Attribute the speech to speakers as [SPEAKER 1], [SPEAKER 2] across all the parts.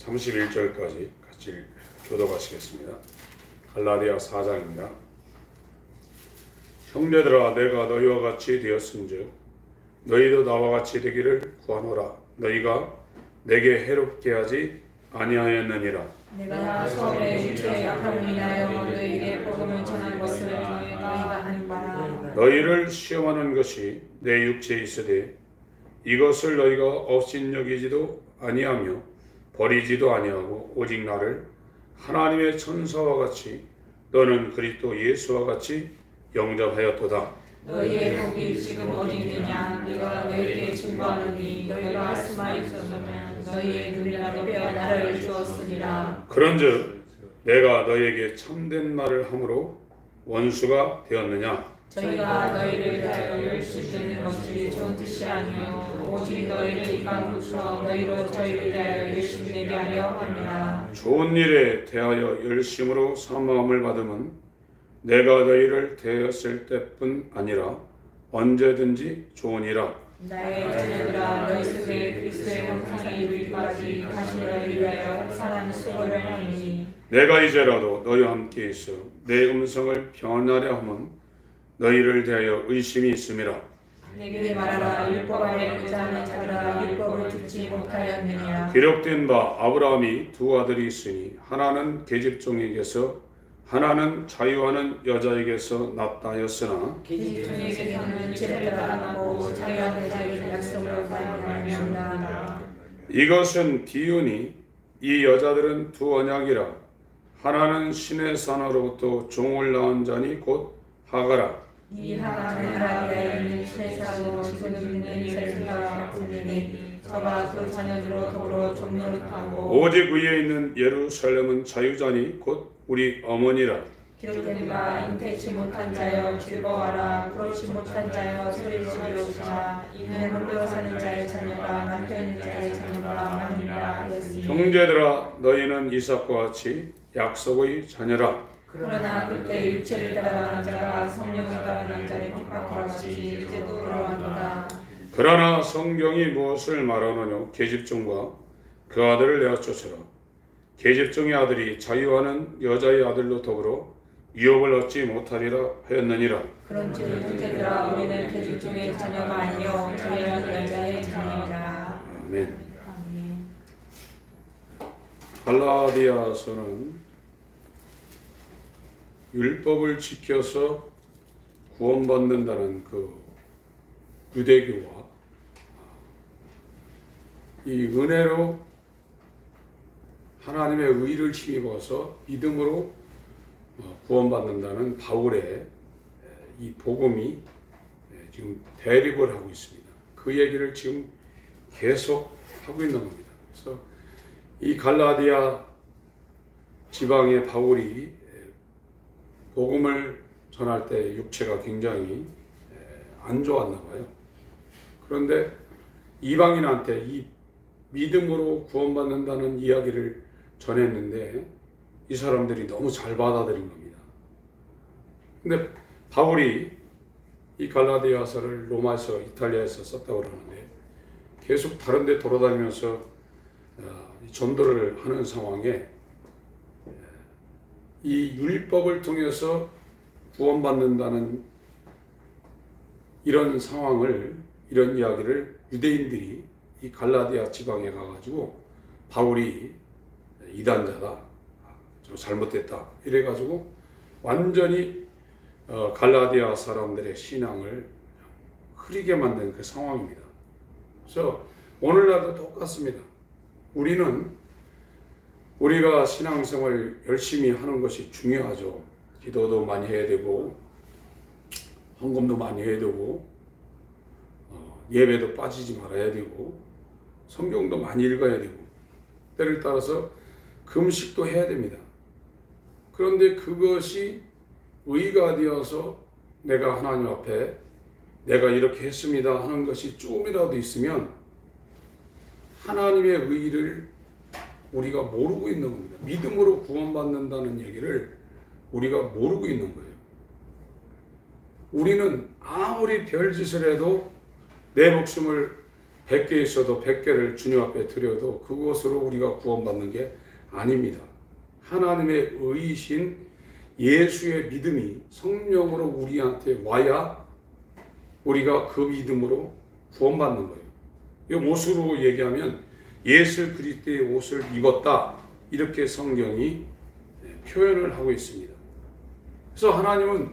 [SPEAKER 1] 31절까지 같이 교독하시겠습니다. 갈라디아 4장입니다. 형제들아, 내가 너희와 같이 되었은즉 너희도 나와 같이 되기를 구하노라. 너희가 내게 해롭게 하지 아니하였느니라.
[SPEAKER 2] 내가 처음에 육체의 약함을 인하여 너희에게 복음을 전한 것을 너희가 아는 바라.
[SPEAKER 1] 너희를 시험하는 것이 내 육체에 있으되 이것을 너희가 업신여기지도 아니하며 버리지도 아니하고 오직 나를 하나님의 천사와 같이 너는 그리스도 예수와 같이 영접하였도다.
[SPEAKER 2] 너희의 복이 지금 어디 있느냐? 네가 너희에게 증거하노니 너희가 할 수만 있었으면 너희의 눈이라도 빼어 나를 주었으리라.
[SPEAKER 1] 그런즉 내가 너희에게 참된 말을 함으로 원수가 되었느냐?
[SPEAKER 2] 저희가 너희를 위하여 열심히 되는 것이 좋은 뜻이 아니요 오직 너희를 이방으로서 너희로 저희를 위하여 열심히 되게 하려 합니다.
[SPEAKER 1] 좋은 일에 대하여 열심으로 사모함을 받으면 내가 너희를 대하였을 때뿐 아니라 언제든지 좋으니라.
[SPEAKER 2] 나의 자녀들아, 너희 속에 그리스도의 형상이 이루기까지 다시 너희를 위하여 항상 수고를 하니
[SPEAKER 1] 내가 이제라도 너희와 함께 있어 내 음성을 변하려 하면 너희를 대하여 의심이 있음이라.
[SPEAKER 2] 내게 말하라. 율법 아래 의지하는 자들아, 율법을 듣지 못하였느냐?
[SPEAKER 1] 기록된 바 아브라함이 두 아들이 있으니 하나는 계집종에게서 하나는 자유하는 여자에게서 났다 하였으나
[SPEAKER 2] 계집종에게서는 육체를 따라가고 자유하는 자에게 약속을 받으려니와.
[SPEAKER 1] 이것은 비유니 이 여자들은 두 언약이라. 하나는 신의 산으로부터 종을 낳은 자니 곧 하가라.
[SPEAKER 2] 이 하나는 아라비아에 있는 세상으로 지금 있는 이스라엘과 같으니 저가 그 자녀들로 더불어 종노릇하고
[SPEAKER 1] 오직 위에 있는 예루살렘은 자유자니 곧 우리 어머니라.
[SPEAKER 2] 기록된 바 잉태치 못한 자여 즐거워하라. 그렇지 못한 자여 소리를 지르옵시라. 이는 홀로 사는 자의 자녀가 남편 있는 자의 자녀가 아니라 하였으니.
[SPEAKER 1] 형제들아, 너희는 이삭과 같이 약속의 자녀라.
[SPEAKER 2] 그러나 그때 육체를 따라가는 자가 성령을 따르는 자의 핍박과 같이 이제도 그러하도다.
[SPEAKER 1] 그러나 성경이 무엇을 말하느냐? 계집종과 그 아들을 내어 쫓으라. 계집종의 아들이 자유하는 여자의 아들로 더불어 유업을 얻지 못하리라 하였느니라.
[SPEAKER 2] 그런즉 형제들아, 우리는 계집종의 자녀가 아니요 자유하는 여자의 자녀이라.
[SPEAKER 1] 아멘.
[SPEAKER 2] 아멘.
[SPEAKER 1] 갈라디아서는 율법을 지켜서 구원받는다는 그 유대교와 이 은혜로 하나님의 의를 힘입어서 믿음으로 구원받는다는 바울의 이 복음이 지금 대립을 하고 있습니다. 그 얘기를 지금 계속 하고 있는 겁니다. 그래서 이 갈라디아 지방의 바울이 복음을 전할 때 육체가 굉장히 안 좋았나 봐요. 그런데 이방인한테 이 믿음으로 구원받는다는 이야기를 전했는데 이 사람들이 너무 잘 받아들인 겁니다. 근데 바울이 이 갈라디아서를 로마에서 이탈리아에서 썼다고 그러는데 계속 다른 데 돌아다니면서 전도를 하는 상황에 이 율법을 통해서 구원받는다는 이런 상황을, 이런 이야기를 유대인들이 이 갈라디아 지방에 가가지고 바울이 이단자다, 좀 잘못됐다 이래가지고 완전히 갈라디아 사람들의 신앙을 흐리게 만든 그 상황입니다. 그래서 오늘날도 똑같습니다. 우리가 신앙생활을 열심히 하는 것이 중요하죠. 기도도 많이 해야 되고 헌금도 많이 해야 되고 예배도 빠지지 말아야 되고 성경도 많이 읽어야 되고 때를 따라서 금식도 해야 됩니다. 그런데 그것이 의가 되어서 내가 하나님 앞에 내가 이렇게 했습니다 하는 것이 조금이라도 있으면 하나님의 의를 우리가 모르고 있는 겁니다. 믿음으로 구원받는다는 얘기를 우리가 모르고 있는 거예요. 우리는 아무리 별짓을 해도 내 목숨을 100개 있어도 100개를 주님 앞에 드려도 그것으로 우리가 구원받는 게 아닙니다. 하나님의 의이신 예수의 믿음이 성령으로 우리한테 와야 우리가 그 믿음으로 구원받는 거예요. 이 옷으로 얘기하면 예수 그리스도의 옷을 입었다, 이렇게 성경이 표현을 하고 있습니다. 그래서 하나님은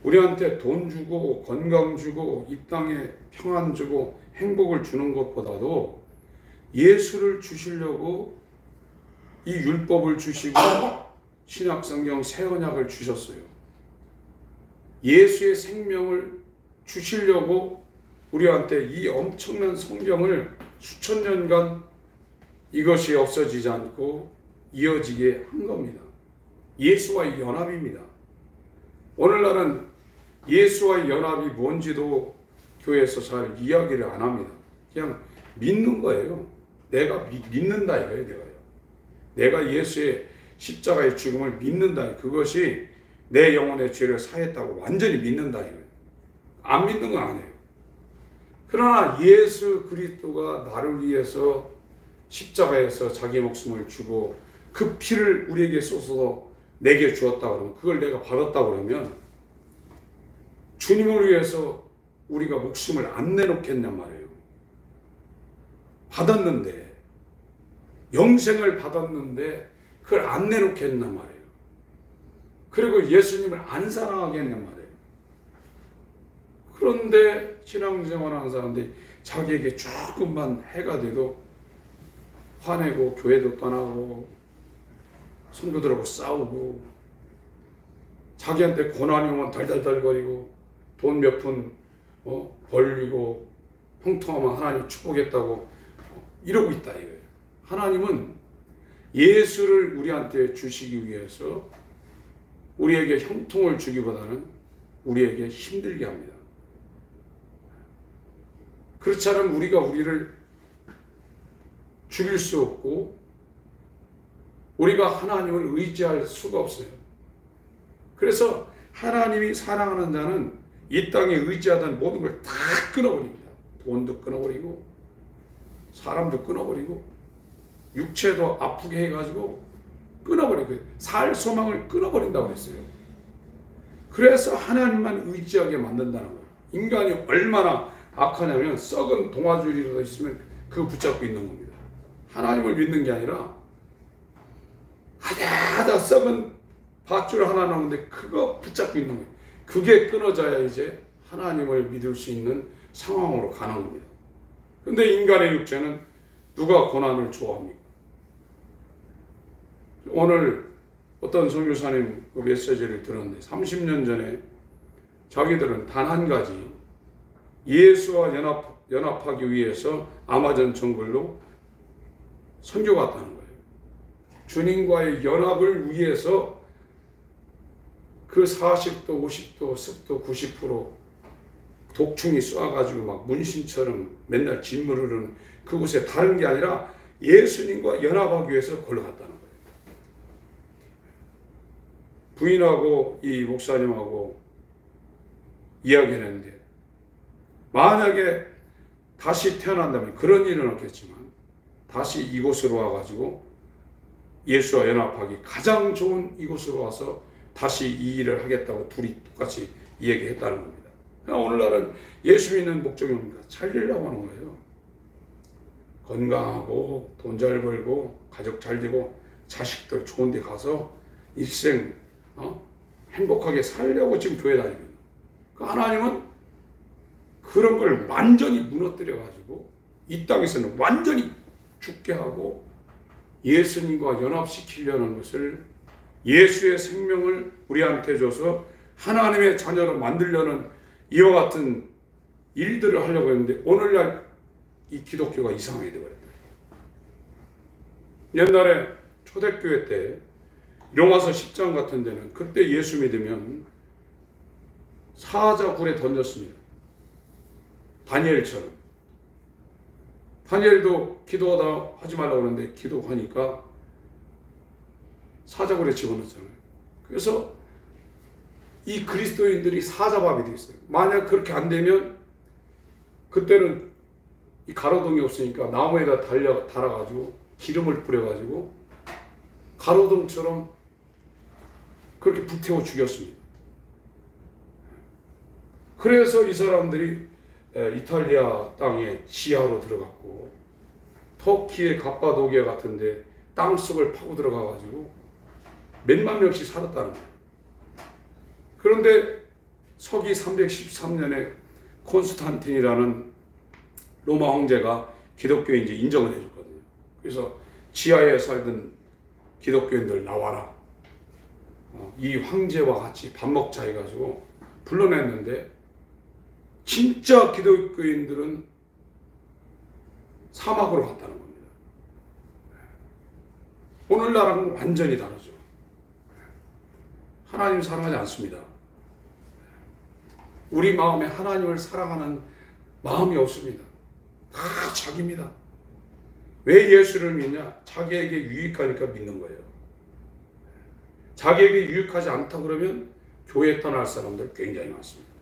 [SPEAKER 1] 우리한테 돈 주고 건강 주고 이 땅에 평안 주고 행복을 주는 것보다도 예수를 주시려고 이 율법을 주시고 신약성경 새 언약을 주셨어요. 예수의 생명을 주시려고 우리한테 이 엄청난 성경을 수천 년간 이것이 없어지지 않고 이어지게 한 겁니다. 예수와의 연합입니다. 오늘날은 예수와의 연합이 뭔지도 교회에서 잘 이야기를 안 합니다. 그냥 믿는 거예요. 내가 믿는다 이거예요. 내가 예수의 십자가의 죽음을 믿는다. 그것이 내 영혼의 죄를 사했다고 완전히 믿는다 이거예요. 안 믿는 건 아니에요. 그러나 예수 그리스도가 나를 위해서 십자가에서 자기 목숨을 주고 그 피를 우리에게 쏟아서 내게 주었다 그러면, 그걸 내가 받았다 그러면 주님을 위해서 우리가 목숨을 안 내놓겠냔 말이에요. 받았는데, 영생을 받았는데 그걸 안 내놓겠냔 말이에요. 그리고 예수님을 안 사랑하겠냔 말이에요. 그런데 신앙생활하는 사람들이 자기에게 조금만 해가 돼도 화내고 교회도 떠나고 성도들하고 싸우고 자기한테 고난이 오면 달달달거리고 돈 몇 푼 벌리고 형통하면 하나님 축복했다고 이러고 있다 이거예요. 하나님은 예수를 우리한테 주시기 위해서 우리에게 형통을 주기보다는 우리에게 힘들게 합니다. 그렇지 않으면 우리가 우리를 죽일 수 없고 우리가 하나님을 의지할 수가 없어요. 그래서 하나님이 사랑하는 자는 이 땅에 의지하던 모든 걸 다 끊어버립니다. 돈도 끊어버리고 사람도 끊어버리고 육체도 아프게 해가지고 끊어버리고 살 소망을 끊어버린다고 했어요. 그래서 하나님만 의지하게 만든다는 거예요. 인간이 얼마나 악하냐면 썩은 동아줄이라도 있으면 그거 붙잡고 있는 겁니다. 하나님을 믿는 게 아니라 하다 썩은 밧줄 하나 나오는데 그거 붙잡고 있는 거예요. 그게 끊어져야 이제 하나님을 믿을 수 있는 상황으로 가는 겁니다. 그런데 인간의 육체는 누가 고난을 좋아합니까? 오늘 어떤 선교사님 그 메시지를 들었는데 30년 전에 자기들은 단 한 가지 예수와 연합하기 위해서 아마존 정글로 선교 갔다는 거예요. 주님과의 연합을 위해서 그 40도, 50도, 습도 90% 독충이 쏴가지고 막 문신처럼 맨날 진물을 흐르는 그곳에 다른 게 아니라 예수님과 연합하기 위해서 걸러 갔다는 거예요. 부인하고 이 목사님하고 이야기를 했는데 만약에 다시 태어난다면 그런 일은 없겠지만 다시 이곳으로 와가지고 예수와 연합하기 가장 좋은 이곳으로 와서 다시 이 일을 하겠다고 둘이 똑같이 얘기했다는 겁니다. 오늘날은 예수 믿는 목적이 뭡니까? 살리려고 하는 거예요. 건강하고 돈 잘 벌고 가족 잘 되고 자식들 좋은 데 가서 일생 행복하게 살려고 지금 교회 다닙니다. 하나님은 그런 걸 완전히 무너뜨려 가지고 이 땅에서는 완전히 죽게 하고 예수님과 연합시키려는 것을, 예수의 생명을 우리한테 줘서 하나님의 자녀로 만들려는 이와 같은 일들을 하려고 했는데 오늘날 이 기독교가 이상하게 되어버렸다. 옛날에 초대교회 때 로마서 10장 같은 데는 그때 예수 믿으면 사자굴에 던졌습니다. 다니엘처럼. 다니엘도 기도하다 하지 말라고 그러는데 기도하니까 사자굴에 집어넣었잖아요. 그래서 이 그리스도인들이 사자밥이 되었어요. 만약 그렇게 안 되면 그때는 이 가로등이 없으니까 나무에다 달아가지고 기름을 뿌려가지고 가로등처럼 그렇게 불태워 죽였습니다. 그래서 이 사람들이 이탈리아 땅에 지하로 들어갔고 터키의 갑바도기아 같은데 땅속을 파고 들어가가지고 몇만 명씩 살았다는 거예요. 그런데 서기 313년에 콘스탄틴이라는 로마 황제가 기독교인지 인정을 해줬거든요. 그래서 지하에 살던 기독교인들 나와라. 이 황제와 같이 밥 먹자 해가지고 불러냈는데 진짜 기독교인들은 사막으로 갔다는 겁니다. 오늘날하고는 완전히 다르죠. 하나님 사랑하지 않습니다. 우리 마음에 하나님을 사랑하는 마음이 없습니다. 다 자기입니다. 왜 예수를 믿냐? 자기에게 유익하니까 믿는 거예요. 자기에게 유익하지 않다 그러면 교회 떠날 사람들 굉장히 많습니다.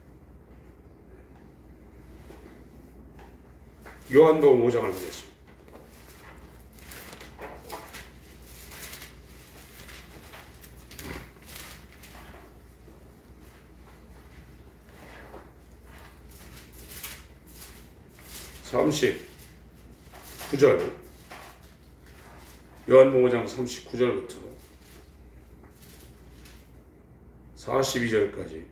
[SPEAKER 1] 요한복음 5장을 보겠습니다. 요한복음 5장 39절부터 42절까지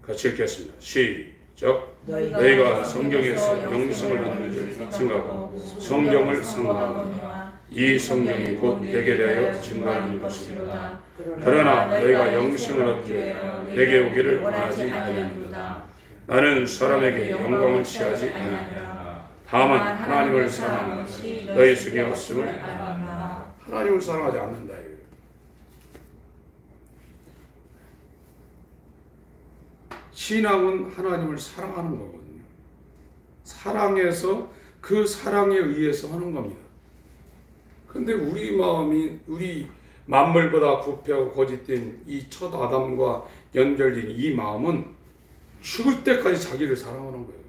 [SPEAKER 1] 같이 읽겠습니다. 시작. 너희가 성경에서 영생을 얻는 줄 생각하고 성경을 상고하거니와 이 성경이 곧 내게 대하여 증거하는 것이로다. 그러나 너희가 영생을 얻기 위해 내게 오기를 원하지 아니하노라. 나는 사람에게 영광을 취하지 아니하노라. 다만 하나님을 사랑하는 것이 너희 속에 없음을 알아라. 하나님을 사랑하지 않는다. 신앙은 하나님을 사랑하는 거거든요. 사랑해서 그 사랑에 의해서 하는 겁니다. 근데 우리 마음이 우리 만물보다 부패하고 거짓된 이 첫 아담과 연결된 이 마음은 죽을 때까지 자기를 사랑하는 거예요.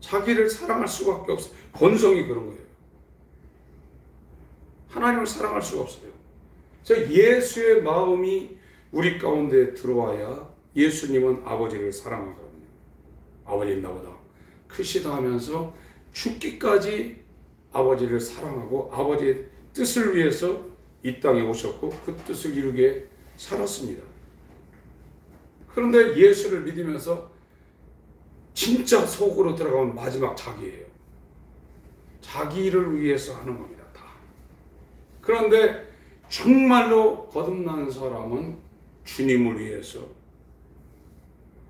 [SPEAKER 1] 자기를 사랑할 수밖에 없어요. 본성이 그런 거예요. 하나님을 사랑할 수가 없어요. 예수의 마음이 우리 가운데 들어와야 예수님은 아버지를 사랑하거든요. 아버지는 나보다 크시다 하면서 죽기까지 아버지를 사랑하고 아버지의 뜻을 위해서 이 땅에 오셨고 그 뜻을 이루게 살았습니다. 그런데 예수를 믿으면서 진짜 속으로 들어가면 마지막 자기예요. 자기를 위해서 하는 겁니다. 다. 그런데 정말로 거듭난 사람은 주님을 위해서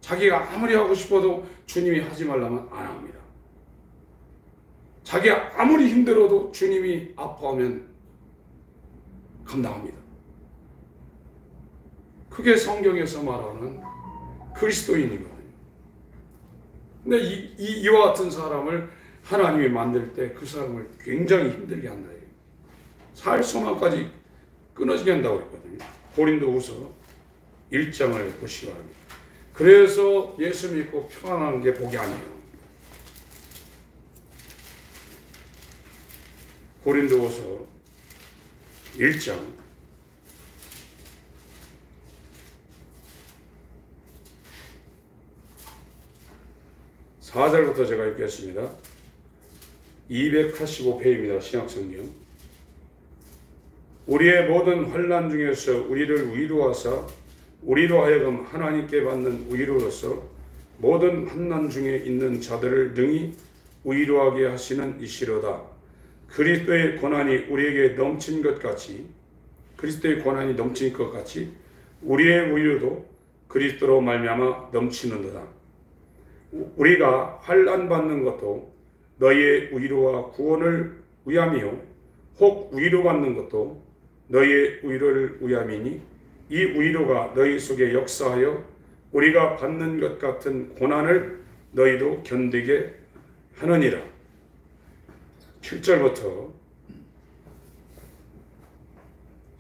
[SPEAKER 1] 자기가 아무리 하고 싶어도 주님이 하지 말라면 안 합니다. 자기가 아무리 힘들어도 주님이 아파하면 감당합니다. 그게 성경에서 말하는 그리스도인이거든요. 근데 이와 같은 사람을 하나님이 만들 때 그 사람을 굉장히 힘들게 한다. 살 소망까지 끊어지게 한다고 했거든요. 고린도후서 1장을 보시기 바랍니다. 그래서 예수 믿고 평안한 게 복이 아니에요. 고린도후서 1장 4절부터 제가 읽겠습니다. 285페이지입니다. 신약성경. 우리의 모든 환난 중에서 우리를 위로하사 우리로 하여금 하나님께 받는 위로로서 모든 환난 중에 있는 자들을 능히 위로하게 하시는 이시로다. 그리스도의 고난이 우리에게 넘친 것 같이 그리스도의 고난이 넘친 것 같이 우리의 위로도 그리스도로 말미암아 넘치는도다. 우리가 환난 받는 것도 너희의 위로와 구원을 위함이요 혹 위로받는 것도 너희의 위로를 위함이니 이 위로가 너희 속에 역사하여 우리가 받는 것 같은 고난을 너희도 견디게 하느니라. 7절부터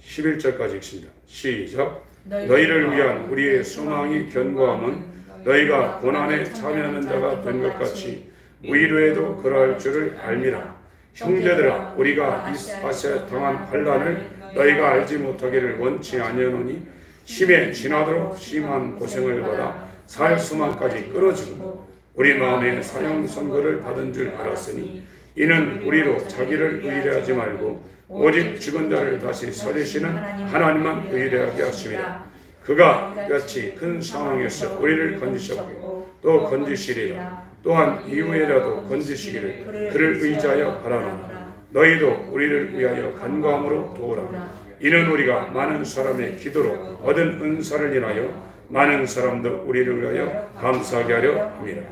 [SPEAKER 1] 11절까지 읽습니다. 시작. 너희를 위한 우리의 소망이 견고함은 너희가 고난에 참여하는 자가 된 것 같이 우리로에도 그러할 줄을 알미라. 형제들아, 우리가 아시아에 당한 환난을 너희가 알지 못하기를 원치 아니하노니 심에 지나도록 심한 고생을 받아 살 수만까지 끊어지고 우리 마음에 사형 선고를 받은 줄 알았으니 이는 우리로 자기를 의뢰하지 말고 오직 죽은 자를 다시 살리시는 하나님만 의뢰하게 하심이라. 그가 이같이 큰 상황에서 우리를 건지셨고 또 건지시리라. 또한 이후에라도 건지시기를 그를 의지하여 바라노라. 너희도 우리를 위하여 간구함으로 도우라. 이는 우리가 많은 사람의 기도로 얻은 은사를 인하여 많은 사람도 우리를 위하여 감사하게 하려 함이라.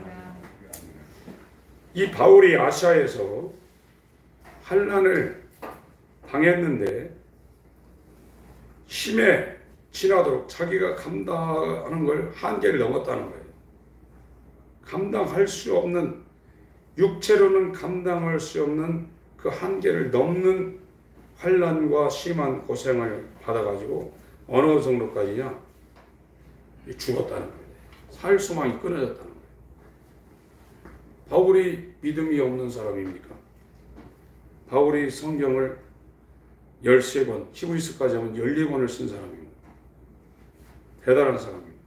[SPEAKER 1] 이 바울이 아시아에서 환난을 당했는데 심에 지나도록 자기가 감당하는 걸 한계를 넘었다는 거예요. 감당할 수 없는, 육체로는 감당할 수 없는 그 한계를 넘는 환난과 심한 고생을 받아가지고 어느 정도까지냐? 죽었다는 거예요. 살 수망이 끊어졌다는 거예요. 바울이 믿음이 없는 사람입니까? 바울이 성경을 13권, 히브리서까지 하면 14권을 쓴 사람입니다. 대단한 사람입니다.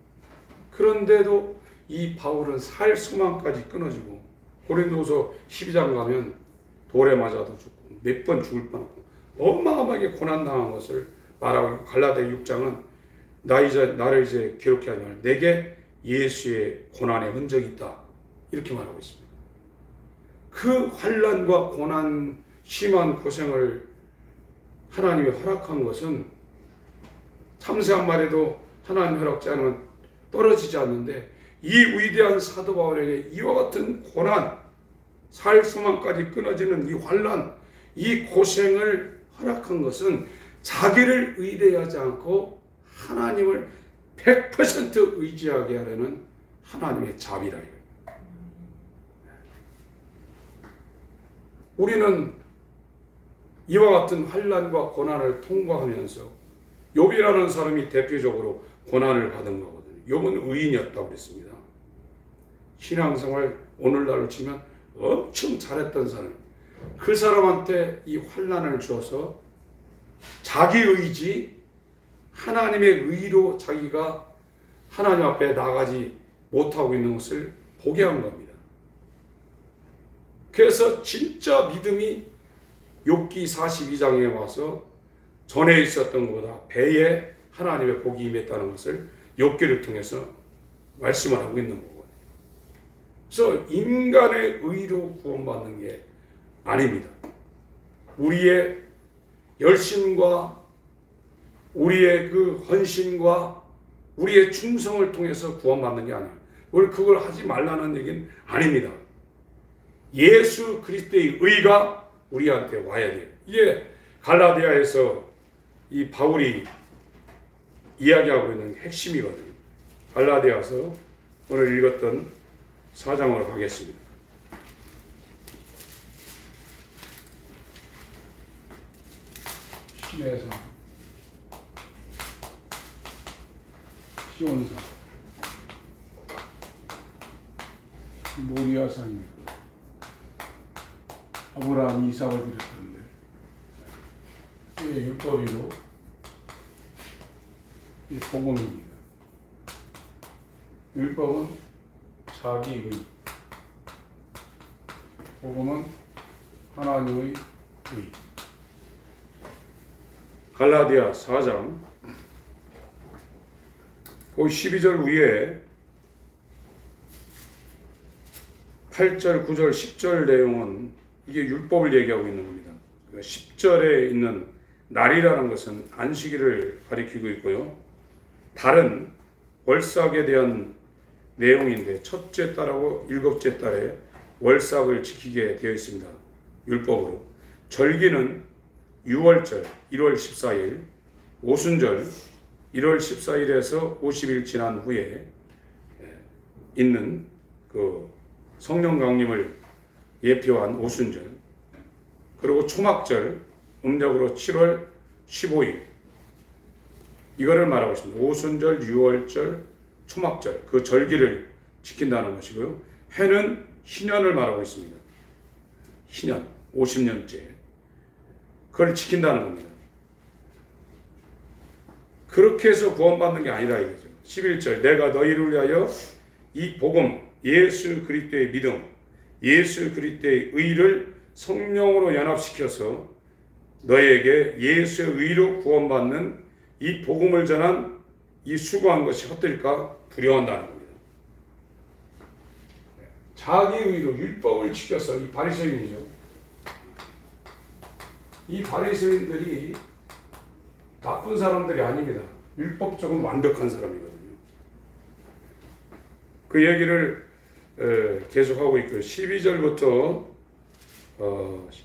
[SPEAKER 1] 그런데도 이 바울은 살 수망까지 끊어지고 고린도서 12장 가면 돌에 맞아도 죽고 몇 번 죽을 뻔하고 어마어마하게 고난당한 것을 말하고, 갈라디아 6장은 나를 이제 기록해 하지 말 내게 예수의 고난의 흔적이 있다 이렇게 말하고 있습니다. 그 환난과 고난, 심한 고생을 하나님이 허락한 것은 참새한 마리도 하나님 허락지 않으면 떨어지지 않는데 이 위대한 사도 바울에게 이와 같은 고난, 살 수만까지 끊어지는 이 환난, 이 고생을 허락한 것은 자기를 의뢰하지 않고 하나님을 100% 의지하게 하려는 하나님의 자비라. 우리는 이와 같은 환난과 고난을 통과하면서 욥이라는 사람이 대표적으로 고난을 받은 거거든요. 욥은 의인이었다고 그랬습니다. 신앙생활 오늘날로 치면 엄청 잘했던 사람, 그 사람한테 이 환난을 줘서 자기 의지, 하나님의 의로 자기가 하나님 앞에 나가지 못하고 있는 것을 보게 한 겁니다. 그래서 진짜 믿음이 욥기 42장에 와서 전에 있었던 것보다 배에 하나님의 복이 임했다는 것을 욥기를 통해서 말씀을 하고 있는 거거든요. 그래서 인간의 의로 구원받는 게 아닙니다. 우리의 열심과 우리의 그 헌신과 우리의 충성을 통해서 구원받는 게 아니에요. 우리 그걸 하지 말라는 얘기는 아닙니다. 예수 그리스도의 의가 우리한테 와야 돼요. 이게 갈라디아에서 이 바울이 이야기하고 있는 핵심이거든요. 갈라디아서 오늘 읽었던 4장으로 가겠습니다. 시내사, 시온사, 모리아산입니다. 아브라함, 이삭을 비롯하는데 이게 율법이고 이 복음입니다. 율법은 자기의, 복음은 하나님의 의. 갈라디아 4장 그 12절 위에 8절, 9절, 10절 내용은 이게 율법을 얘기하고 있는 겁니다. 10절에 있는 날이라는 것은 안식일을 가리키고 있고요. 달은 월삭에 대한 내용인데 첫째 달하고 일곱째 달에 월삭을 지키게 되어 있습니다. 율법으로. 절기는 6월절 1월 14일, 오순절 1월 14일에서 50일 지난 후에 있는 그 성령 강림을 예표한 오순절, 그리고 초막절 음력으로 7월 15일, 이거를 말하고 있습니다. 오순절, 6월절, 초막절, 그 절기를 지킨다는 것이고요. 해는 희년을 말하고 있습니다. 희년, 50년째. 그걸 지킨다는 겁니다. 그렇게 해서 구원받는 게 아니라 이거죠. 11절, 내가 너희를 위하여 이 복음, 예수 그리스도의 믿음, 예수 그리스도의 의를 성령으로 연합시켜서 너희에게 예수의 의로 구원받는 이 복음을 전한 이 수고한 것이 헛될까 두려워한다는 겁니다. 자기 의로 율법을 지켜서 이 바리새인이죠. 이 바리새인들이 나쁜 사람들이 아닙니다. 율법적으로 완벽한 사람이거든요. 그 얘기를 계속하고 있고요. 12절부터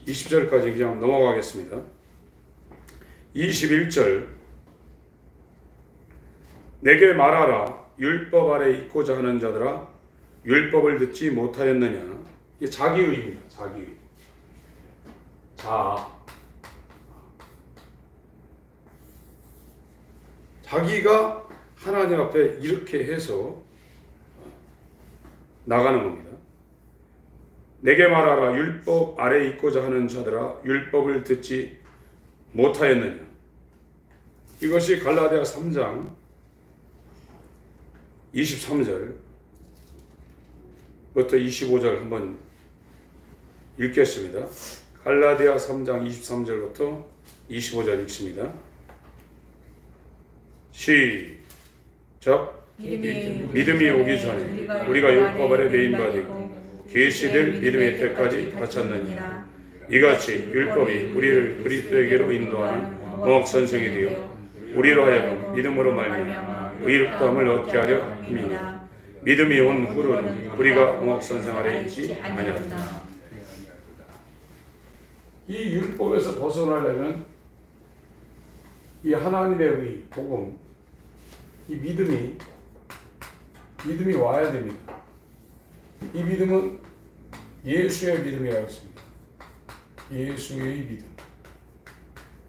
[SPEAKER 1] 20절까지 그냥 넘어가겠습니다. 21절, 내게 말하라. 율법 아래 있고자 하는 자들아, 율법을 듣지 못하였느냐. 이게 자기의입니다. 자기의. 자기가 하나님 앞에 이렇게 해서 나가는 겁니다. 내게 말하라. 율법 아래 있고자 하는 자들아, 율법을 듣지 못하였느냐. 이것이 갈라디아 3장 23절부터 25절 한번 읽겠습니다. 갈라디아 3장 23절부터 25절 읽습니다. 시작. 믿음이 오기 전에 우리가 율법 아래 매인 바 되고 계시될 믿음의 때까지 바쳤느니라. 이같이 율법이 우리를 그리스도에게로 인도하는 어학선생이 되어 우리로 하여금 믿음으로 말미암아 의롭다함을 얻게 하려 함이니라. 믿음이 온 후로는 우리가 어학선생 아래 있지 아니하였다. 이 율법에서 벗어나려면 이 하나님의 의, 복음, 이 믿음이 와야 됩니다. 이 믿음은 예수의 믿음이라고 했습니다. 예수의 믿음.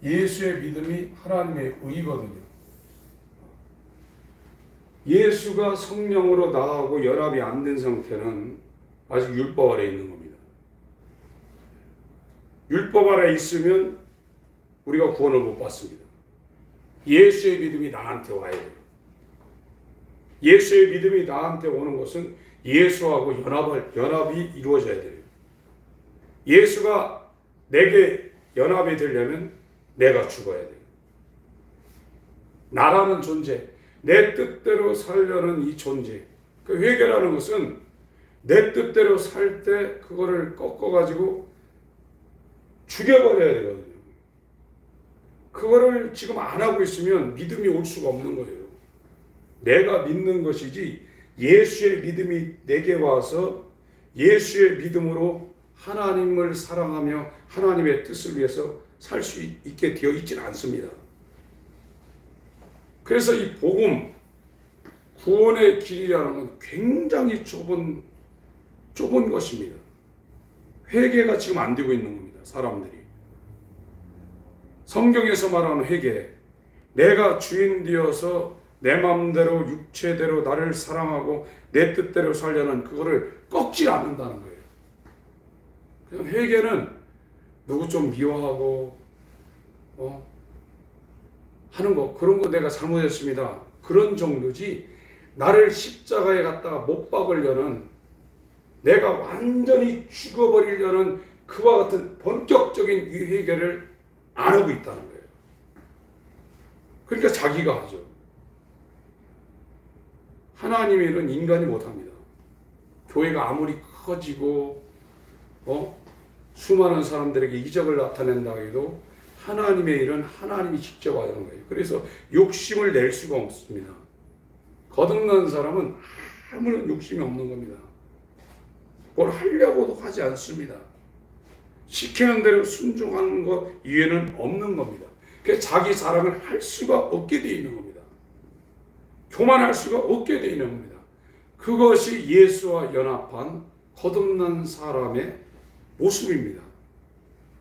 [SPEAKER 1] 예수의 믿음이 하나님의 의거든요. 예수가 성령으로 나하고 연합이 안 된 상태는 아직 율법 아래 있는 겁니다. 율법 아래 있으면 우리가 구원을 못 받습니다. 예수의 믿음이 나한테 와야 돼요. 예수의 믿음이 나한테 오는 것은 예수하고 연합이 이루어져야 돼요. 예수가 내게 연합이 되려면 내가 죽어야 돼요. 나라는 존재, 내 뜻대로 살려는 이 존재. 그 회개라는 것은 내 뜻대로 살 때 그거를 꺾어가지고 죽여버려야 되거든요. 그거를 지금 안 하고 있으면 믿음이 올 수가 없는 거예요. 내가 믿는 것이지 예수의 믿음이 내게 와서 예수의 믿음으로 하나님을 사랑하며 하나님의 뜻을 위해서 살 수 있게 되어 있지는 않습니다. 그래서 이 복음, 구원의 길이라는 건 굉장히 좁은 것입니다. 회개가 지금 안 되고 있는 겁니다. 사람들이. 성경에서 말하는 회개, 내가 주인 되어서 내 마음대로 육체대로 나를 사랑하고 내 뜻대로 살려는 그거를 꺾지 않는다는 거예요. 그냥 회개는 누구 좀 미워하고 하는 거, 그런 거 내가 잘못했습니다. 그런 정도지 나를 십자가에 갖다가 못 박으려는, 내가 완전히 죽어버리려는 그와 같은 본격적인 이 회개를 안 하고 있다는 거예요. 그러니까 자기가 하죠. 하나님의 일은 인간이 못합니다. 교회가 아무리 커지고 수많은 사람들에게 이적을 나타낸다 해도 하나님의 일은 하나님이 직접 하는 거예요. 그래서 욕심을 낼 수가 없습니다. 거듭난 사람은 아무런 욕심이 없는 겁니다. 뭘 하려고도 하지 않습니다. 시키는 대로 순종하는 것 이외에는 없는 겁니다. 그래서 자기 사랑을 할 수가 없게 되어 있는 겁니다. 교만할 수가 없게 되어 있는 겁니다. 그것이 예수와 연합한 거듭난 사람의 모습입니다.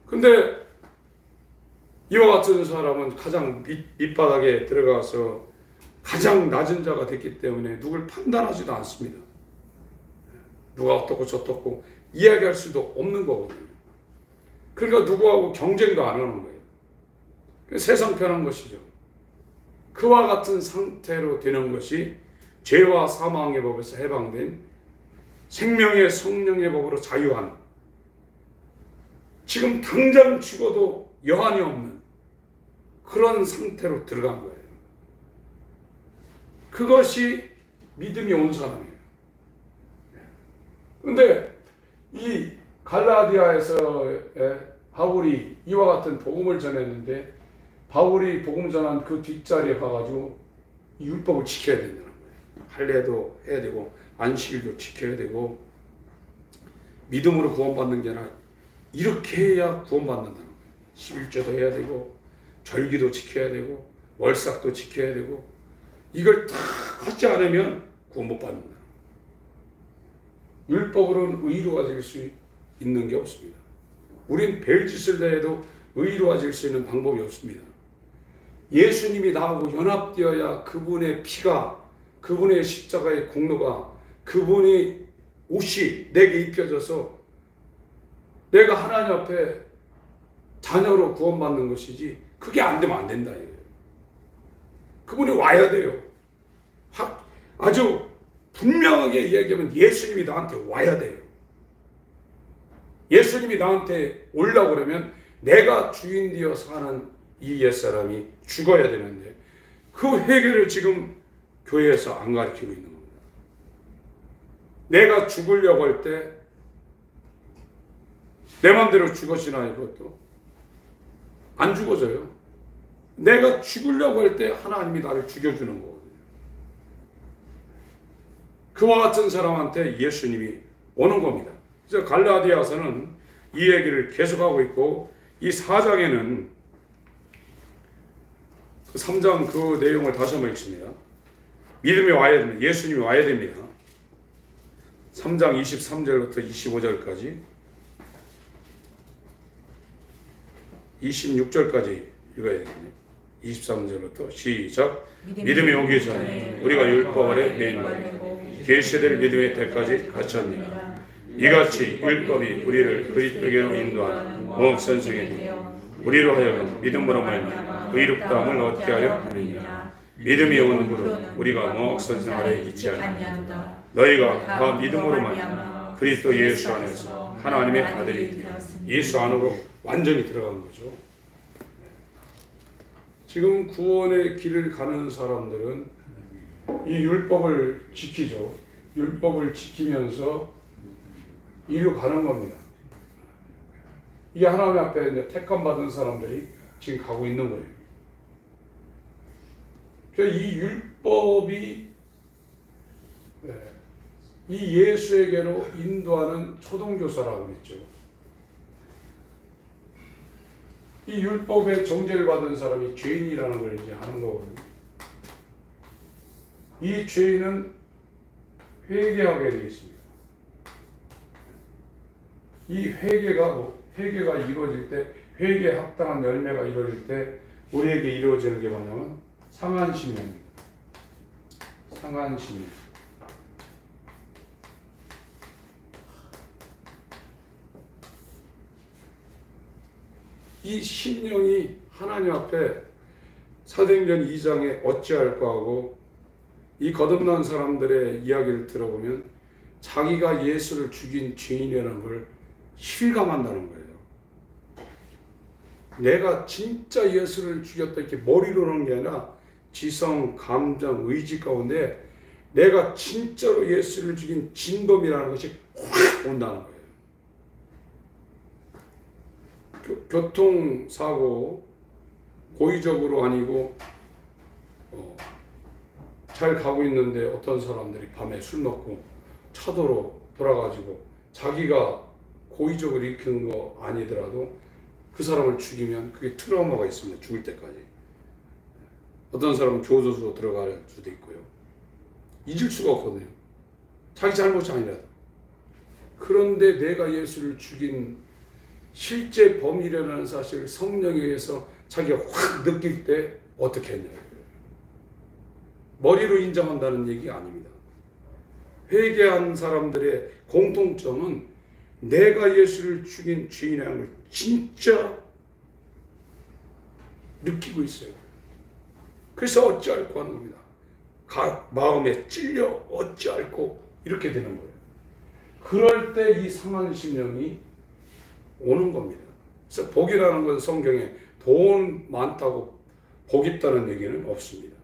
[SPEAKER 1] 근데 이와 같은 사람은 가장 밑바닥에 들어가서 가장 낮은 자가 됐기 때문에 누굴 판단하지도 않습니다. 누가 어떻고 저떻고 이야기할 수도 없는 거거든요. 그러니까 누구하고 경쟁도 안 하는 거예요. 세상 편한 것이죠. 그와 같은 상태로 되는 것이 죄와 사망의 법에서 해방된 생명의 성령의 법으로 자유한, 지금 당장 죽어도 여한이 없는 그런 상태로 들어간 거예요. 그것이 믿음이 온 사람이에요. 그런데 이 갈라디아에서 바울이 이와 같은 복음을 전했는데, 바울이 복음 전한 그 뒷자리에 가가지고 율법을 지켜야 된다는 거예요. 할례도 해야 되고 안식일도 지켜야 되고, 믿음으로 구원받는 게 아니라 이렇게 해야 구원받는다는 거예요. 11조도 해야 되고 절기도 지켜야 되고 월삭도 지켜야 되고, 이걸 다 하지 않으면 구원 못 받는다. 율법으로는 의로워질 수 있는 게 없습니다. 우린 별짓을 다해도 의로워질 수 있는 방법이 없습니다. 예수님이 나하고 연합되어야 그분의 피가, 그분의 십자가의 공로가, 그분이 옷이 내게 입혀져서 내가 하나님 앞에 자녀로 구원받는 것이지, 그게 안 되면 안 된다. 그분이 와야 돼요. 아주 분명하게 이야기하면 예수님이 나한테 와야 돼요. 예수님이 나한테 오려고 그러면 내가 주인 되어 사는 이 옛사람이 죽어야 되는데, 그 회개를 지금 교회에서 안 가르치고 있는 겁니다. 내가 죽으려고 할 때 내 맘대로 죽어지나, 이것도 안 죽어져요. 내가 죽으려고 할 때 하나님이 나를 죽여주는 거거든요. 그와 같은 사람한테 예수님이 오는 겁니다. 그래서 갈라디아서는 이 얘기를 계속하고 있고, 이 4장에는 그 3장 그 내용을 다시 한번 읽습니다. 믿음이 와야 됩니다. 예수님이 와야 됩니다. 3장 23절부터 25절까지 26절까지 읽어야 되겠네요. 23절부터 시작. 믿음이 오기 전에 우리가 율법 아래 매인받고 계시될 믿음의 때까지 갇혔느니라. 이같이 율법이 우리를 그리스도께로 인도하는 목선생이 우리로 하여금 믿음으로 말미암아 의롭다함을 얻게 하려 하느니라. 믿음이 오는 것은 우리가 목선생 아래 있지 아니하노라. 너희가 다 믿음으로 말미암아 그리스도 예수 안에서 하나님의 아들이 예수 안으로 완전히 들어간 거죠. 지금 구원의 길을 가는 사람들은 이 율법을 지키죠. 율법을 지키면서 이리로 가는 겁니다. 이게 하나님 앞에 이제 택함 받은 사람들이 지금 가고 있는 거예요. 그래서 이 율법이 이 예수에게로 인도하는 초동교사라고 했죠. 이 율법의 정죄를 받은 사람이 죄인이라는 걸 이제 하는 거거든요. 이 죄인은 회개하게 되어 있습니다. 이 회개가 이루어질 때, 회개에 합당한 열매가 이루어질 때 우리에게 이루어지는 게 뭐냐면 상한심입니다. 상한심. 이 심령이 하나님 앞에 사도행전 2장에 어찌할까 하고, 이 거듭난 사람들의 이야기를 들어보면 자기가 예수를 죽인 죄인이라는 걸 실감한다는 거예요. 내가 진짜 예수를 죽였다 이렇게 머리로는 게 아니라 지성, 감정, 의지 가운데 내가 진짜로 예수를 죽인 진범이라는 것이 확 온다는 거예요. 교통사고 고의적으로 아니고 잘 가고 있는데 어떤 사람들이 밤에 술 먹고 차도로 돌아가지고 자기가 고의적으로 일으키는 거 아니더라도 그 사람을 죽이면 그게 트라우마가 있습니다. 죽을 때까지. 어떤 사람은 교도소 들어갈 수도 있고요. 잊을 수가 없거든요. 자기 잘못이 아니라도. 그런데 내가 예수를 죽인 실제 범인이라는 사실을 성령에 의해서 자기가 확 느낄 때 어떻게 했냐. 머리로 인정한다는 얘기가 아닙니다. 회개한 사람들의 공통점은 내가 예수를 죽인 죄인이라는 걸 진짜 느끼고 있어요. 그래서 어찌할꼬 하는 겁니다. 마음에 찔려 어찌할꼬 이렇게 되는 거예요. 그럴 때 이 상한 심령이 오는 겁니다. 그래서 복이라는 것은 성경에 돈 많다고 복 있다는 얘기는 없습니다.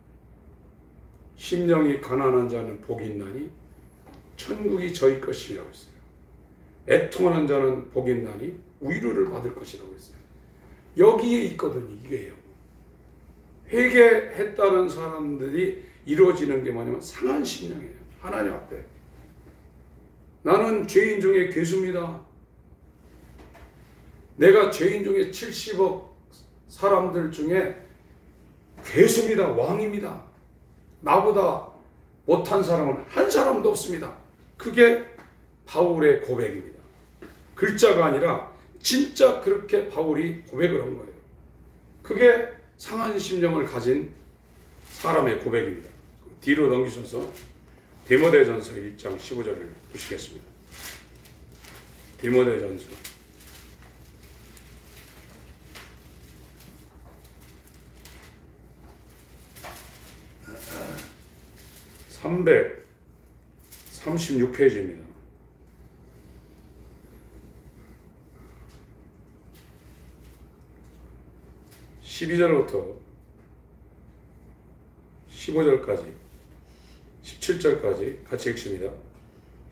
[SPEAKER 1] 심령이 가난한 자는 복이 있나니 천국이 저희 것이라고 했어요. 애통하는 자는 복이 있나니 위로를 받을 것이라고 했어요. 여기에 있거든요. 이게요. 회개했다는 사람들이 이루어지는 게 뭐냐면 상한 심령이에요. 하나님 앞에. 나는 죄인 중에 괴수입니다. 내가 죄인 중에 70억 사람들 중에 괴수입니다. 왕입니다. 나보다 못한 사람은 한 사람도 없습니다. 그게 바울의 고백입니다. 글자가 아니라 진짜 그렇게 바울이 고백을 한 거예요. 그게 상한 심령을 가진 사람의 고백입니다. 뒤로 넘기셔서 디모데전서 1장 15절을 보시겠습니다. 디모데전서 336페이지입니다. 12절부터 15절까지 17절까지 같이 읽습니다.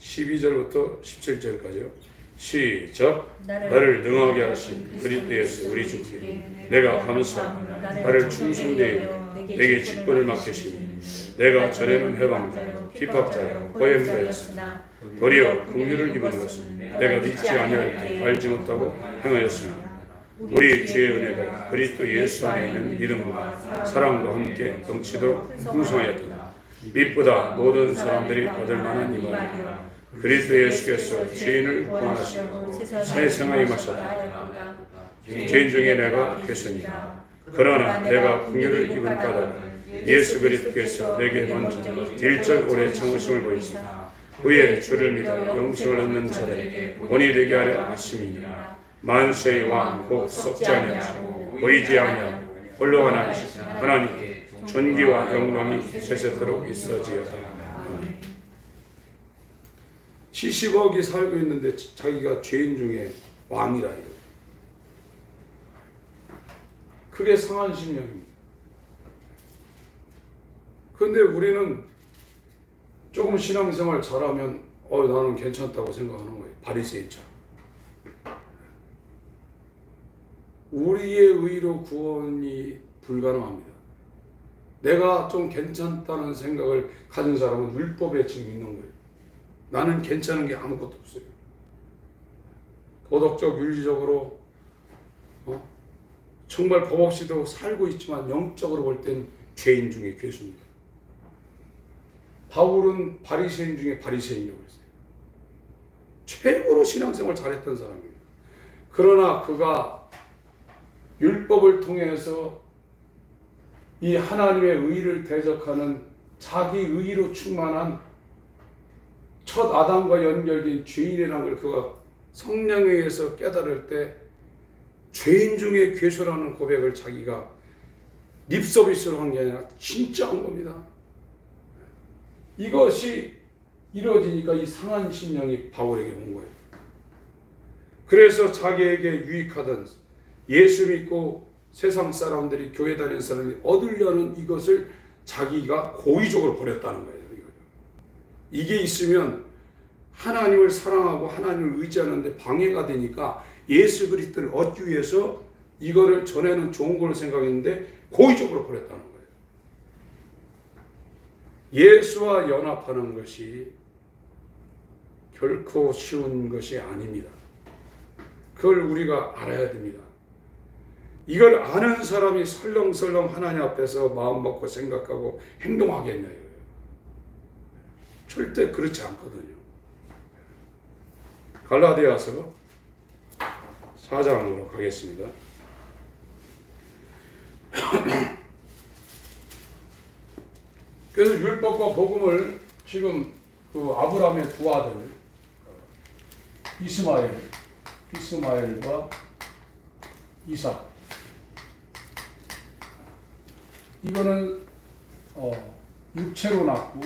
[SPEAKER 1] 12절부터 17절까지요. 시작. 나를 능하게 하신 그리스도 예수 우리 주께 내가 감사하며 나를 충성되어 내게 직분을 맡기시니 내가 전에는 해방자 핍박자여 고행자였으나 도리어 긍휼을 입은 것은 내가 믿지 아니할 때 알지 못하고 행하였으나 우리 주의 은혜가 그리스도 예수 안에 있는 믿음과 사랑과 함께 넘치도록 풍성하였다. 믿보다 모든 사람들이 받을 만한 이말이라. 그리스도 예수께서 죄인을 구원하시고 세상에 임하셨다. 죄인 중에 내가 괴수니라. 그러나 내가 긍휼을 입은 까닭은 예수 그리스도께서 내게 먼저 일절 오래 참으심을 보이시나 후에 주를 믿어 영생을 얻는 자들에게 본이 되게 하려 하심이니라. 만세의 왕 곧 썩지 아니하시고 보이지 아니하고 홀로 하나이시니 하나님께 존귀와 영광이 세세토록 있어지어다. 아멘. 70억이 살고 있는데 자기가 죄인 중에 왕이라 이거. 그게 상한 심령입니다. 그런데 우리는 조금 신앙생활 잘하면 나는 괜찮다고 생각하는 거예요. 바리새인처럼. 우리의 의로 구원이 불가능합니다. 내가 좀 괜찮다는 생각을 가진 사람은 율법에 지금 있는 거예요. 나는 괜찮은 게 아무것도 없어요. 도덕적, 윤리적으로 정말 법 없이도 살고 있지만 영적으로 볼 땐 죄인 중에 괴수입니다. 바울은 바리새인 중에 바리새인이라고 했어요. 최고로 신앙생활 잘했던 사람입니다. 그러나 그가 율법을 통해서 이 하나님의 의를 대적하는 자기 의로 충만한 첫 아담과 연결된 죄인이라는 걸 그가 성령에 의해서 깨달을 때 죄인 중에 괴수라는 고백을 자기가 립서비스로 한 게 아니라 진짜 한 겁니다. 이것이 이루어지니까 이 상한 심령이 바울에게 온 거예요. 그래서 자기에게 유익하던 예수 믿고 세상 사람들이 교회 다니는 사람들이 얻으려는 이것을 자기가 고의적으로 버렸다는 거예요. 이게 있으면 하나님을 사랑하고 하나님을 의지하는데 방해가 되니까 예수 그리스도를 얻기 위해서 이거를 전에는 좋은 걸로 생각했는데 고의적으로 버렸다는 거예요. 예수와 연합하는 것이 결코 쉬운 것이 아닙니다. 그걸 우리가 알아야 됩니다. 이걸 아는 사람이 설렁설렁 하나님 앞에서 마음 먹고 생각하고 행동하겠냐요. 절대 그렇지 않거든요. 갈라디아서 4장으로 가겠습니다. 그래서 율법과 복음을 지금 그 아브라함의 두 아들 이스마엘과 이삭. 이거는 육체로 낳고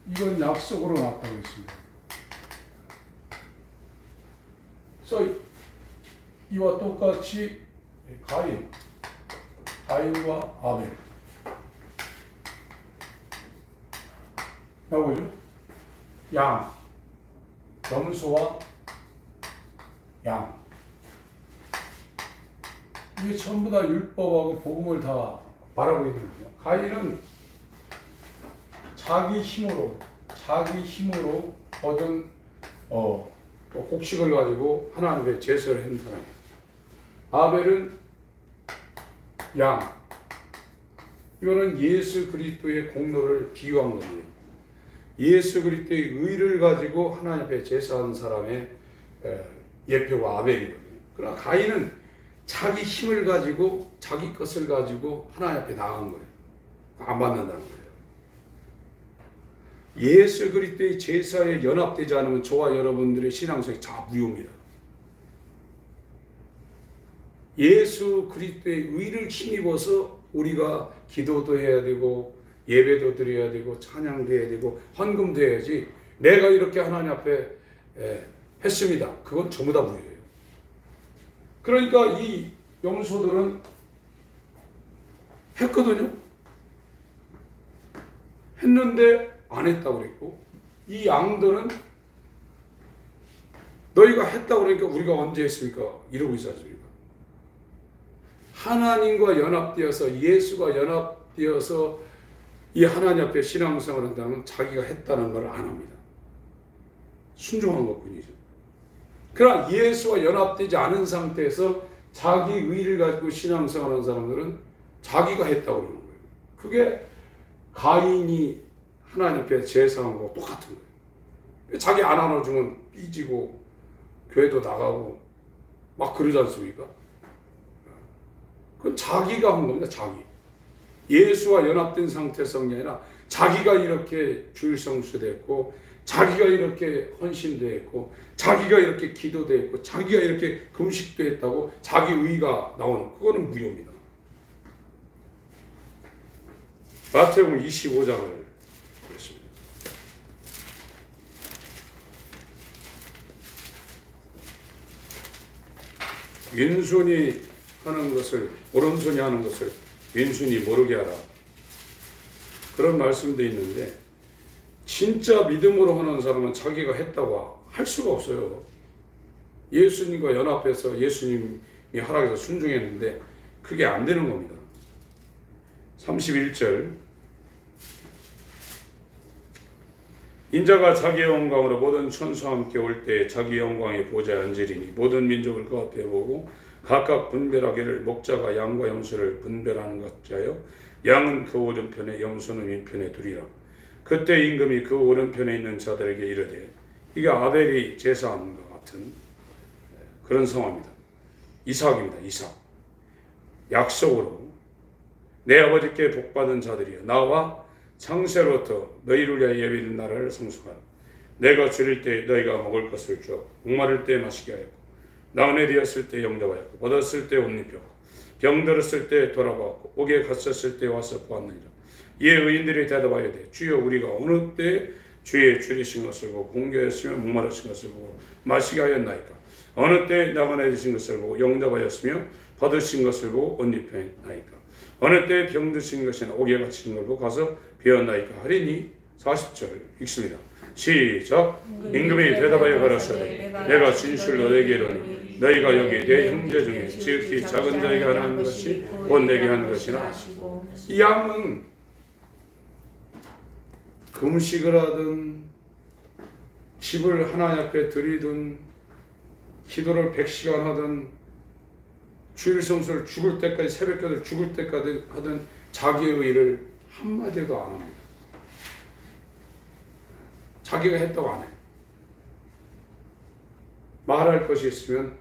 [SPEAKER 1] 이건 약속으로 낳았다고 했습니다. 그래서 이와 똑같이 가인과 아벨 나오죠? 양, 염소와 양. 이게 전부 다 율법하고 복음을 다 말하고 있는 거예요. 가인은 자기 힘으로 얻은 곡식을 가지고 하나님께 제사를 한 사람이에요. 아벨은 양. 이거는 예수 그리스도의 공로를 비유한 겁니다. 예수 그리스도의 의를 가지고 하나님 앞에 제사하는 사람의 예표가 아벨이거든요. 그러나 가인은 자기 힘을 가지고 자기 것을 가지고 하나님 앞에 나간 거예요. 안 받는다는 거예요. 예수 그리스도의 제사에 연합되지 않으면 저와 여러분들의 신앙생활이 다 무효입니다. 예수 그리스도의 의를 힘입어서 우리가 기도도 해야 되고 예배도 드려야 되고 찬양도 해야 되고 헌금도 해야지, 내가 이렇게 하나님 앞에 했습니다. 그건 전부 다 무효예요. 그러니까 이 염소들은 했거든요. 했는데 안 했다고 그랬고, 이 양들은 너희가 했다고 그러니까 우리가 언제 했습니까? 이러고 있지 않습니까? 하나님과 연합되어서, 예수가 연합되어서 이 하나님 앞에 신앙생활을 한다면 자기가 했다는 걸 안 합니다. 순종한 것뿐이죠. 그러나 예수와 연합되지 않은 상태에서 자기 의를 가지고 신앙생활하는 사람들은 자기가 했다고 그러는 거예요. 그게 가인이 하나님 앞에 제사한 거 똑같은 거예요. 자기 안 안아주면 삐지고 교회도 나가고 막 그러지 않습니까? 그건 자기가 한 겁니다. 자기. 예수와 연합된 상태에서 한 게 아니라 자기가 이렇게 주일 성수됐고, 자기가 이렇게 헌신도 했고, 자기가 이렇게 기도도 했고, 자기가 이렇게 금식도 했다고 자기 의가 나오는, 그거는 무효입니다. 마태복음 25장을 보겠습니다. 왼손이 하는 것을, 오른손이 하는 것을 왼손이 모르게 하라. 그런 말씀도 있는데, 진짜 믿음으로 하는 사람은 자기가 했다고 할 수가 없어요. 예수님과 연합해서 예수님이 하라고 해서 순종했는데 그게 안 되는 겁니다. 31절, 인자가 자기의 영광으로 모든 천사와 함께 올 때 자기 영광의 보좌에 앉으리니 모든 민족을 그 앞에 보고 각각 분별하기를, 목자가 양과 염소를 분별하는 것자요 양은 그 오른편에 염소는 왼편에 두리라. 그때 임금이 그 오른편에 있는 자들에게 이르되, 이게 아벨이 제사하는 것 같은 그런 상황입니다. 이삭입니다. 이삭. 약속으로 내 아버지께 복받은 자들이여, 나와 창세로부터 너희를 위하여 예비된 나라를 성숙하라. 내가 줄일 때 너희가 먹을 것을 주었고, 목마를 때 마시게 하였고, 나은에 되었을 때 영접하였고, 얻었을 때 옷 입혔고, 병들었을 때 돌아보았고, 옥에 갇혔을 때 와서 보았느니라. 이에 의인들이 대답하여되, 주여 우리가 어느 때 주의 줄이신 것을 보고 공개하였으며 목마르신 것을 보고 마시게 하였나이까? 어느 때 나그네 되신 것을 보고 영접하였으며 받으신 것을 보고 옷 입혔나이까? 어느 때 병드신 것이나 옥에 갇힌 걸 보고 가서 배웠나이까? 하리니 40절 읽습니다. 시작. 임금이 대답하여 가라사대, 내가 진실로 너에게 이르노니 너희가 여기 내 형제 중에 지극히 작은 자에게 하는 것이 곧 내게 하는 것이나. 이 양은 금식을 하든 집을 하나님 앞에 드리든 기도를 100시간 하든 주일 성수를 죽을 때까지, 새벽기도를 죽을 때까지 하든 자기의 의를 한마디도 안 합니다. 자기가 했다고 안 해요. 말할 것이 있으면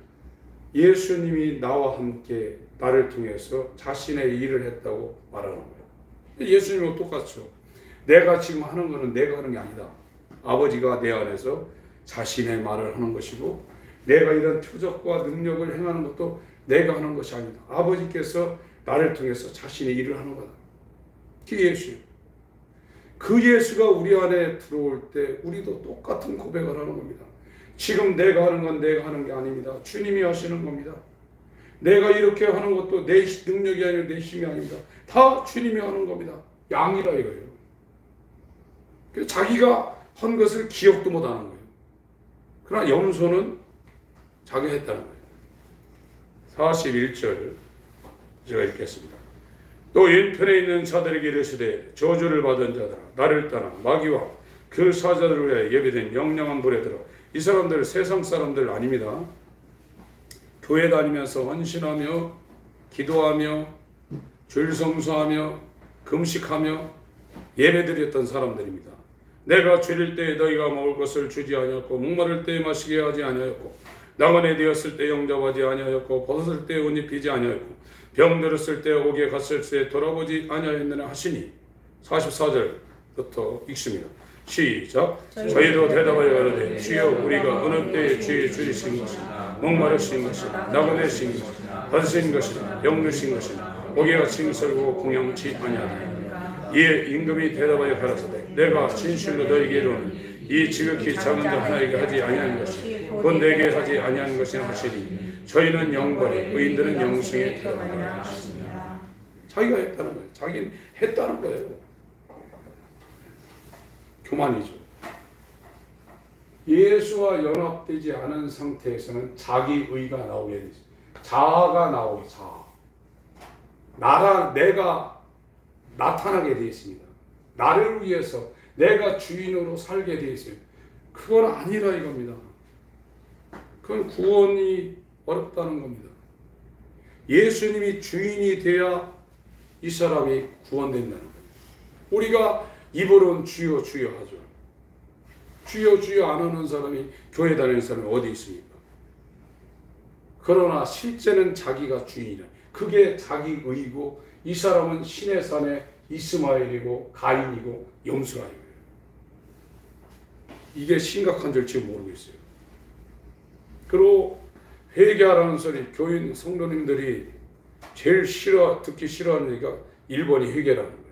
[SPEAKER 1] 예수님이 나와 함께 나를 통해서 자신의 일을 했다고 말하는 거예요. 예수님은 똑같죠. 내가 지금 하는 거는 내가 하는 게 아니다. 아버지가 내 안에서 자신의 말을 하는 것이고 내가 이런 표적과 능력을 행하는 것도 내가 하는 것이 아니다. 아버지께서 나를 통해서 자신의 일을 하는 거다. 그게 예수예요. 그 예수가 우리 안에 들어올 때 우리도 똑같은 고백을 하는 겁니다. 지금 내가 하는 건 내가 하는 게 아닙니다. 주님이 하시는 겁니다. 내가 이렇게 하는 것도 내 능력이 아니라 내 힘이 아닙니다. 다 주님이 하는 겁니다. 양이라 이거예요. 그래서 자기가 한 것을 기억도 못 하는 거예요. 그러나 염소는 자기가 했다는 거예요. 41절 제가 읽겠습니다. 또 인편에 있는 자들에게 이르시되 저주를 받은 자들아 나를 따라 마귀와 그 사자들을 위하여 예비된 영영한 불에 들어. 이 사람들 세상 사람들 아닙니다. 교회 다니면서 헌신하며 기도하며 줄성수하며 금식하며 예배드렸던 사람들입니다. 내가 줄일 때에 너희가 먹을 것을 주지 아니하였고 목마를 때에 마시게 하지 아니하였고 나그네 되었을 때 영접하지 아니하였고 벗었을 때 옷 입히지 아니하였고 병들었을 때 옥에 갔을 때 돌아보지 아니하였느냐 하시니 44절부터 읽습니다. 시작. 저희도 대답하여 가로되 주여 우리가 어느 때에 주의 줄이신 것이나 목마르신 것이나 나그네신 것이나 벗으신 것이나 병드신 것이나 옥에 갇힌 설고 공양치 아니하나이까. 이에 임금이 대답하여 가라사대 내가 진실로 너희에게 이르노니 이 지극히 작은 자 하나에게 하지 아니한 것이 곧 내게 하지 아니한 것이나 하시니 저희는 영벌에 의인들은 영생에 들어가리라 하십니다. 자기가 했다는 거예요. 자기는 했다는 거예요. 교만이죠. 예수와 연합되지 않은 상태에서는 자기 의가 나오게 되죠. 자아가 나오고 자아. 내가 나타나게 되어 있습니다. 나를 위해서 내가 주인으로 살게 되어 있어요. 그건 아니라 이겁니다. 그건 구원이 어렵다는 겁니다. 예수님이 주인이 돼야 이 사람이 구원된다는 거예요. 우리가 입으로는 주여 주여 하죠. 주여 주여 안 하는 사람이 교회 다니는 사람이 어디 있습니까? 그러나 실제는 자기가 주인이라. 그게 자기 의고 이 사람은 신의 산에 이스마엘이고 가인이고 염소라이고요. 이게 심각한 줄 지금 모르고 있어요. 그리고 회개하라는 소리 교인 성도님들이 제일 듣기 싫어하는 얘기가 1번이 회개라는 거예요.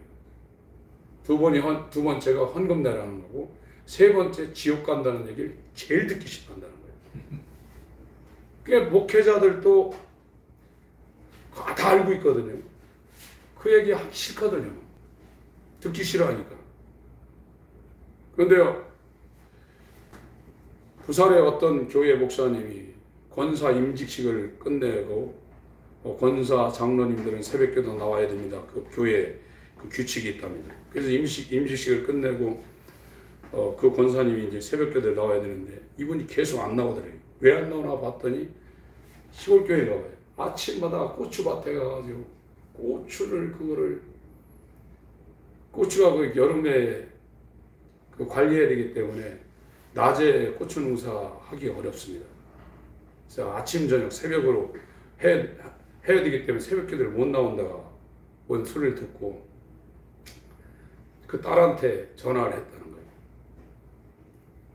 [SPEAKER 1] 두 번째가 헌금 내라는 거고 세 번째 지옥 간다는 얘기를 제일 듣기 싫어한다는 거예요. 그러니까 목회자들도 다 알고 있거든요. 그 얘기 하기 싫거든요. 듣기 싫어하니까. 그런데요, 부산의 어떤 교회 목사님이 권사 임직식을 끝내고 권사 장로님들은 새벽기도 나와야 됩니다. 그 교회 그 규칙이 있답니다. 그래서 임직식을 끝내고 그 권사님이 이제 새벽기도에 나와야 되는데 이분이 계속 안 나오더래요. 왜 안 나오나 봤더니 시골 교회 가봐요. 아침마다 고추밭에 가가지고 고추가 그 여름에 그 관리해야 되기 때문에 낮에 고추 농사 하기 어렵습니다. 그래서 아침 저녁 새벽으로 해야 되기 때문에 새벽 기도를 못 나온다가 뭔 소리를 듣고 그 딸한테 전화를 했다는 거예요.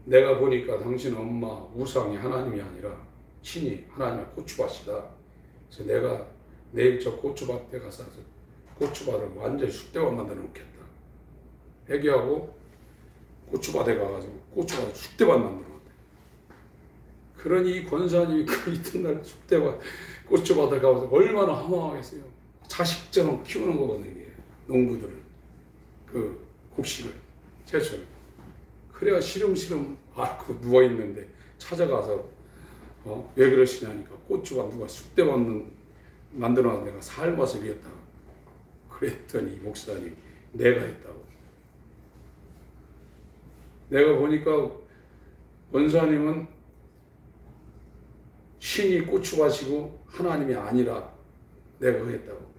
[SPEAKER 1] 내가 보니까 당신 엄마 우상이 하나님이 아니라 신이 하나님의 고추밭이다. 그래서 내가 내일 저 고추밭에 가서 고추밭을 완전히 쑥대밭 만들어 놓겠다. 회개하고 고추밭에 가가지고 고추밭을 쑥대밭 만들어 놓았대. 그러니 이 권사님이 그 이튿날 쑥대밭 고추밭에 가서 얼마나 허망하겠어요. 자식처럼 키우는 거거든요. 이게. 농부들을 그 곡식을 채소를. 그래야 시름시름 앓고 누워있는데 찾아가서 왜 그러시냐니까 고추밭 누가 쑥대밭 만들어놔서 내가 삶아서 이겼다고. 그랬더니 목사님 내가 했다고. 내가 보니까 원사님은 신이 고추밭이고 하나님이 아니라 내가 했다고.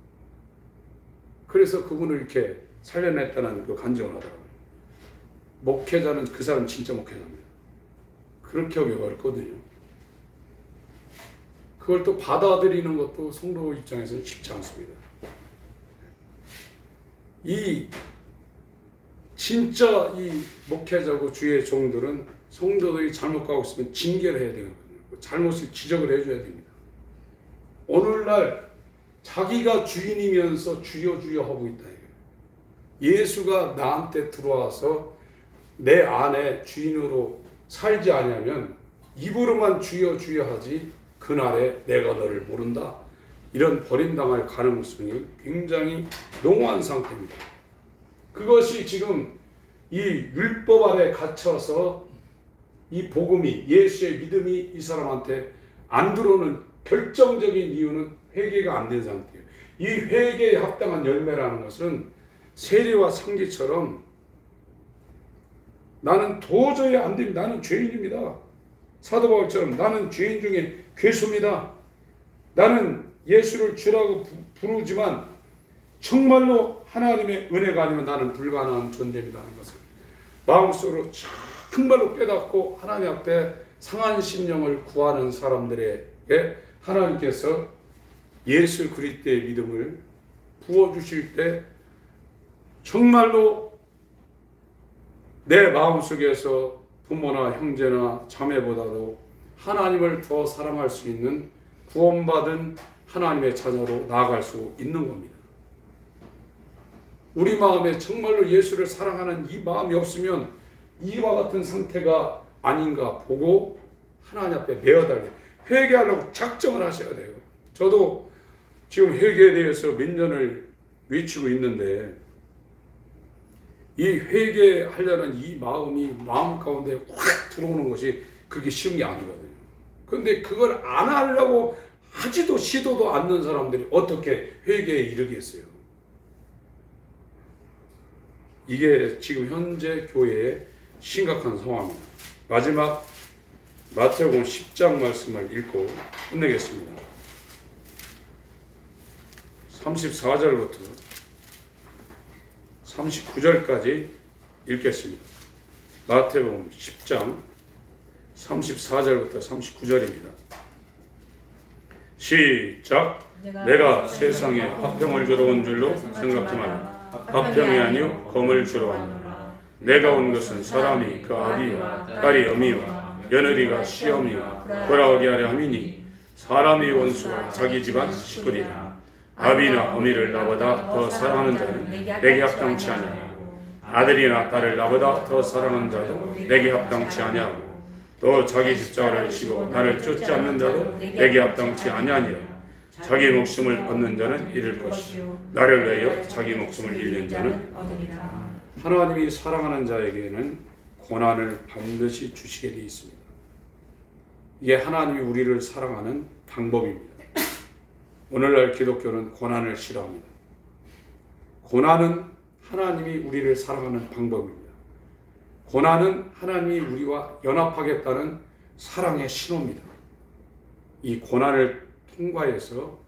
[SPEAKER 1] 그래서 그분을 이렇게 살려냈다는 그 간증을 하더라고요. 목회자는 그 사람 진짜 목회자입니다. 그렇게 하기 어렵거든요. 그걸 또 받아들이는 것도 성도 입장에서는 쉽지 않습니다. 이 진짜 이 목회자고 주의 종들은 성도들이 잘못 가고 있으면 징계를 해야 되거든요. 잘못을 지적을 해줘야 됩니다. 오늘날 자기가 주인이면서 주여 주여 하고 있다. 예수가 나한테 들어와서 내 안에 주인으로 살지 않으면 입으로만 주여 주여 하지 그날에 내가 너를 모른다. 이런 버림당할 가능성이 굉장히 농후한 상태입니다. 그것이 지금 이 율법 아래 갇혀서 이 복음이, 예수의 믿음이 이 사람한테 안 들어오는 결정적인 이유는 회개가 안 된 상태예요. 이 회개에 합당한 열매라는 것은 세리와 상기처럼 나는 도저히 안 됩니다. 나는 죄인입니다. 사도 바울처럼 나는 죄인 중에 괴수입니다. 나는 예수를 주라고 부르지만 정말로 하나님의 은혜가 아니면 나는 불가능한 존재입니다 하는 것을 마음속으로 정말로 깨닫고 하나님 앞에 상한 심령을 구하는 사람들에게 하나님께서 예수 그리스도의 믿음을 부어주실 때 정말로 내 마음속에서 부모나 형제나 자매보다도 하나님을 더 사랑할 수 있는 구원받은 하나님의 자녀로 나아갈 수 있는 겁니다. 우리 마음에 정말로 예수를 사랑하는 이 마음이 없으면 이와 같은 상태가 아닌가 보고 하나님 앞에 내어달래 회개하려고 작정을 하셔야 돼요. 저도 지금 회개에 대해서 몇 년을 외치고 있는데 이 회개하려는 이 마음이 마음 가운데 확 들어오는 것이 그게 쉬운 게 아니거든요. 그런데 그걸 안 하려고 하지도 시도도 않는 사람들이 어떻게 회개에 이르겠어요? 이게 지금 현재 교회의 심각한 상황입니다. 마지막 마태복음 10장 말씀을 읽고 끝내겠습니다. 34절부터 39절까지 읽겠습니다. 마태복음 10장 34절부터 39절입니다. 시작. 내가 세상에 화평을 주러 온 줄로 생각지 마라. 화평이 아니요 검을 주러 왔노라. 내가 온 것은 사람이 그 아비와 딸이 어미와 며느리가 시어미와 돌아오게 하려 함이니 사람의 원수가 자기 집안 식구리라. 아비나 어미를 나보다 더 사랑하는 자는 내게 합당치 아니하고 아들이나 딸을 나보다 더 사랑하는 자도 내게 합당치 아니하고 또 자기 십자가를 지고 나를 쫓지 않는 자도 내게 합당치 아니하니라. 자기 목숨을 얻는 자는 잃을 것이요 나를 위하여 자기 목숨을 잃는 자는 얻으리라. 하나님이 사랑하는 자에게는 고난을 반드시 주시게 되어 있습니다. 이게 하나님이 우리를 사랑하는 방법입니다. 오늘날 기독교는 고난을 싫어합니다. 고난은 하나님이 우리를 사랑하는 방법입니다. 고난은 하나님이 우리와 연합하겠다는 사랑의 신호입니다. 이 고난을 통과해서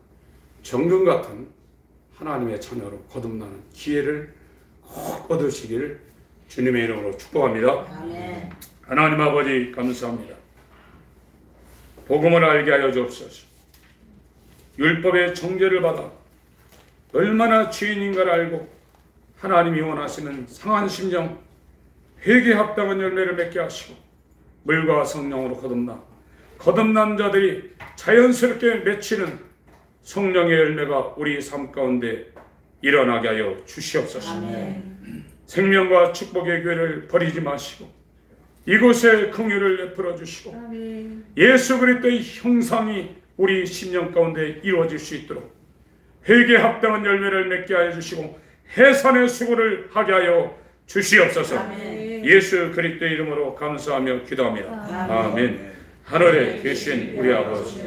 [SPEAKER 1] 정금 같은 하나님의 자녀로 거듭나는 기회를 꼭 얻으시기를 주님의 이름으로 축복합니다. 아멘. 하나님 아버지 감사합니다. 복음을 알게 하여 주옵소서. 율법의 정죄를 받아 얼마나 죄인인가를 알고 하나님이 원하시는 상한 심령 회개에 합당한 열매를 맺게 하시고 물과 성령으로 거듭난 자들이 자연스럽게 맺히는 성령의 열매가 우리 삶 가운데 일어나게 하여 주시옵소서. 아멘. 생명과 축복의 교회를 버리지 마시고 이곳에 긍휼을 베풀어 주시고 아멘. 예수 그리스도의 형상이 우리 심령 가운데 이루어질 수 있도록 회개에 합당한 열매를 맺게 하여 주시고 해산의 수고를 하게 하여 주시옵소서. 아멘. 예수 그리스도의 이름으로 감사하며 기도합니다. 아멘. 하늘에 계신 우리 아버지